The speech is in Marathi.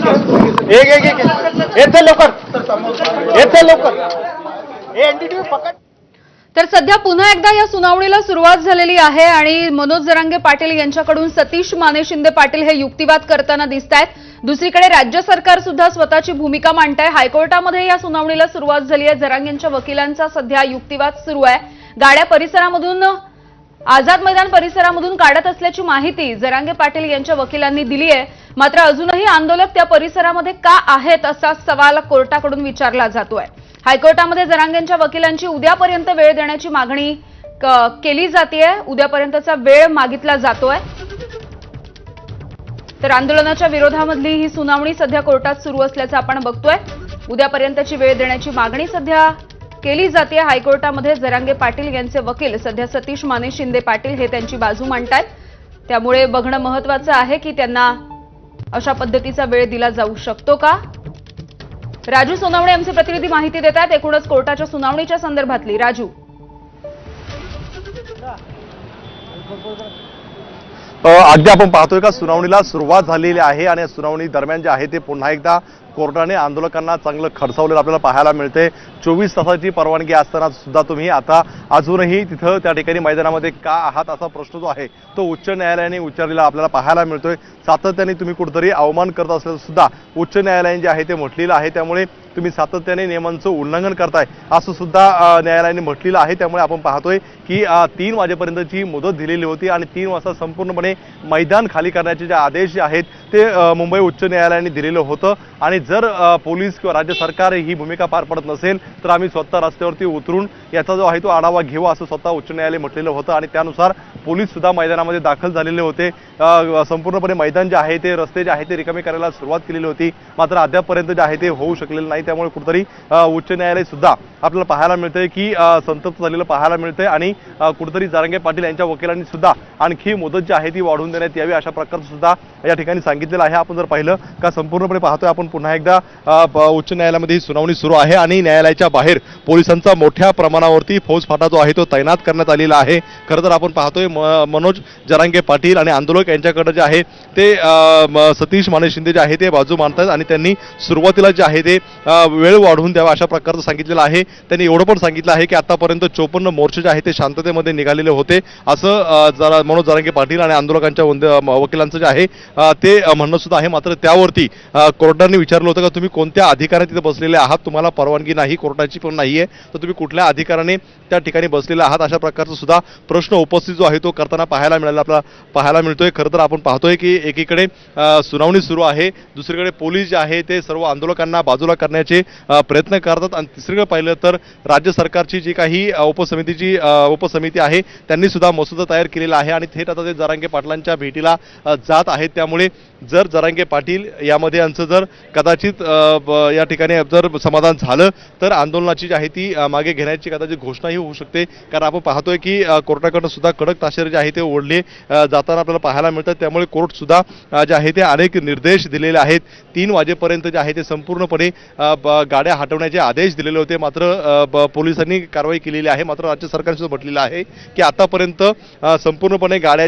एक एक एक येत जा लवकर, येत जा लवकर. एनडीटीव्ही पकड. तर सध्या पुन्हा एकदा या सुनावणीला सुरुवात झालेली आहे आणि मनोज जरांगे पाटील यांच्याकडून सतीश माने शिंदे पाटील हे युक्तिवाद करताना दिसतायत. दुसरीकडे राज्य सरकार सुद्धा स्वतःची भूमिका मांडताय. हायकोर्टामध्ये या सुनावणीला सुरुवात झाली आहे. जरांगेंच्या वकिलांचा सध्या युक्तिवाद सुरू आहे. गाड्या परिसरामधून आझाद मैदान परिसरामधून काढत असल्याची माहिती जरांगे पाटील यांच्या वकिलांनी दिली आहे. मात्र अजूनही आंदोलक त्या परिसरामध्ये का आहेत असा सवाल कोर्टाकडून विचारला जातोय. हायकोर्टामध्ये जरांगेंच्या वकिलांची उद्यापर्यंत वेळ देण्याची मागणी केली जातेय. उद्यापर्यंतचा वेळ मागितला जातोय. तर आंदोलनाच्या विरोधामधली ही सुनावणी सध्या कोर्टात सुरू असल्याचं आपण बघतोय. उद्यापर्यंतची वेळ देण्याची मागणी सध्या केली जाते. हायकोर्टामध्ये जरांगे पाटील यांचे वकील सध्या सतीश माने शिंदे पाटील हे त्यांची बाजू मांडतायत. त्यामुळे बघणं महत्त्वाचं आहे की त्यांना अशा पद्धतीचा वेळ दिला जाऊ शकतो का. राजू सोनवणे आमचे प्रतिनिधी माहिती देत आहेत एकूणच कोर्टाच्या सुनावणीच्या संदर्भातली. राजू, अगदी आपण पाहतोय का सुनावणीला सुरुवात झालेली आहे आणि सुनावणी दरम्यान जे आहे ते पुन्हा एकदा कोर्टाने आंदोलकांना चांगलं खडसावलेलं आपल्याला पाहायला मिळते. 24 तासाची परवानगी असताना सुद्धा तुम्ही आता अजूनही तिथं त्या ठिकाणी मैदानामध्ये का आहात असा प्रश्न जो आहे तो उच्च न्यायालयाने विचारलेला आपल्याला पाहायला मिळतोय. सातत्याने तुम्ही कुठेतरी अवमान करत असल्याचं सुद्धा उच्च न्यायालयाने जे आहे ते म्हटलेलं आहे. त्यामुळे तुम्ही सातत्याने नियमांचं उल्लंघन करताय असं सुद्धा न्यायालयाने म्हटलेलं आहे. त्यामुळे आपण पाहतोय की 3 वाजेपर्यंतची मुदत दिलेली होती आणि 3 वाजता संपूर्णपणे मैदान खाली करण्याचे जे आदेश जे आहेत ते मुंबई उच्च न्यायालयाने दिलेलं होतं. आणि जर पोलीस किंवा राज्य सरकार ही भूमिका पार पडत नसेल तर आम्ही स्वतः रस्त्यावरती उतरून याचा जो आहे तो आढावा घेऊ असं स्वतः उच्च न्यायालय म्हटलेलं होतं. आणि त्यानुसार पोलीस सुद्धा मैदानामध्ये दाखल झालेले होते. संपूर्णपणे मैदान जे आहे ते रस्ते जे आहे ते रिकामे करायला सुरुवात केलेली होती. मात्र अद्यापपर्यंत जे आहे ते होऊ शकलेलं नाही. त्यामुळे कुठेतरी उच्च न्यायालय सुद्धा आपल्याला पाहायला मिळतंय की संतप्त झालेलं पाहायला मिळतंय. आणि कुठेतरी जरांगे पाटील यांच्या वकिलांनी सुद्धा आणखी मुदत जी आहे ती वाढवून देण्यात यावी अशा प्रकारचं सुद्धा या ठिकाणी सांगितलेलं आहे. आपण जर पाहिलं का संपूर्णपणे पाहतोय आपण पुन्हा एकदा उच्च न्यायालयामध्ये ही सुनावणी सुरू आहे आणि न्यायालयाच्या बाहेर पोलिसांचा मोठ्या प्रमाणावरती फौजफाटा जो आहे तो तैनात करण्यात आलेला आहे. खरं तर आपण पाहतोय मनोज जरांगे पाटील आणि आंदोलक यांच्याकडे जे आहे ते सतीश माने शिंदे जे आहे ते बाजू मांडतात आणि त्यांनी सुरुवातीला जे आहे ते वेळ वाढवून द्यावा अशा प्रकारचं सांगितलेलं आहे. त्यांनी एवढं पण सांगितलं आहे की आतापर्यंत 54 मोर्चे जे आहे ते शांततेमध्ये निघालेले होते असं मनोज जरांगे पाटील आणि आंदोलकांच्या वकिलांचं जे आहे ते म्हणणं सुद्धा आहे. मात्र त्यावरती कोर्टाने विचारलं होतं का तुम्ही कोणत्या अधिकाराने तिथे बसलेले आहात, तुम्हाला परवानगी नाही कोर्टाची पण नाहीये तर तुम्ही कुठल्या अधिकाराने त्या ठिकाणी बसलेले आहात अशा प्रकारचा सुद्धा प्रश्न उपस्थित जो आहे तो करताना आपल्याला पाहायला मिळतोय. खरं तर आपण पाहतोय की एकीकडे सुनावणी सुरू आहे, दुसरीकडे पोलीस जे आहे ते सर्व आंदोलकांना बाजूला करण्याचे प्रयत्न करतात आणि तिसरीकडे पाहिलं तर राज्य सरकारची जी काही उपसमिती आहे त्यांनी सुद्धा मसुदा तयार केलेला आहे आणि थेट आता ते जरांगे पाटलांच्या भेटीला जात आहेत. त्यामुळे जर जरांगे पाटील यामध्ये यांचं जर कदाचित या ठिकाणी जर समाधान झालं तर आंदोलनाची जी आहे ती मागे घेण्याची कदाचित घोषणाही होऊ शकते. कारण आपण पाहतोय की कोर्टाकडनं सुद्धा कडक ताशेरे जे आहे ते ओढले जाताना आपल्याला पाहायला मिळतात. त्यामुळे कोर्ट सुद्धा जे आहे ते अनेक निर्देश दिलेले आहेत. 3 वाजेपर्यंत जे आहे ते संपूर्णपणे गाड्या हटवण्याचे आदेश दिलेले होते. मात्र पोलिसांनी कारवाई केलेली आहे. मात्र राज्य सरकारने सुद्धा म्हटलेलं आहे की आतापर्यंत संपूर्णपणे गाड्या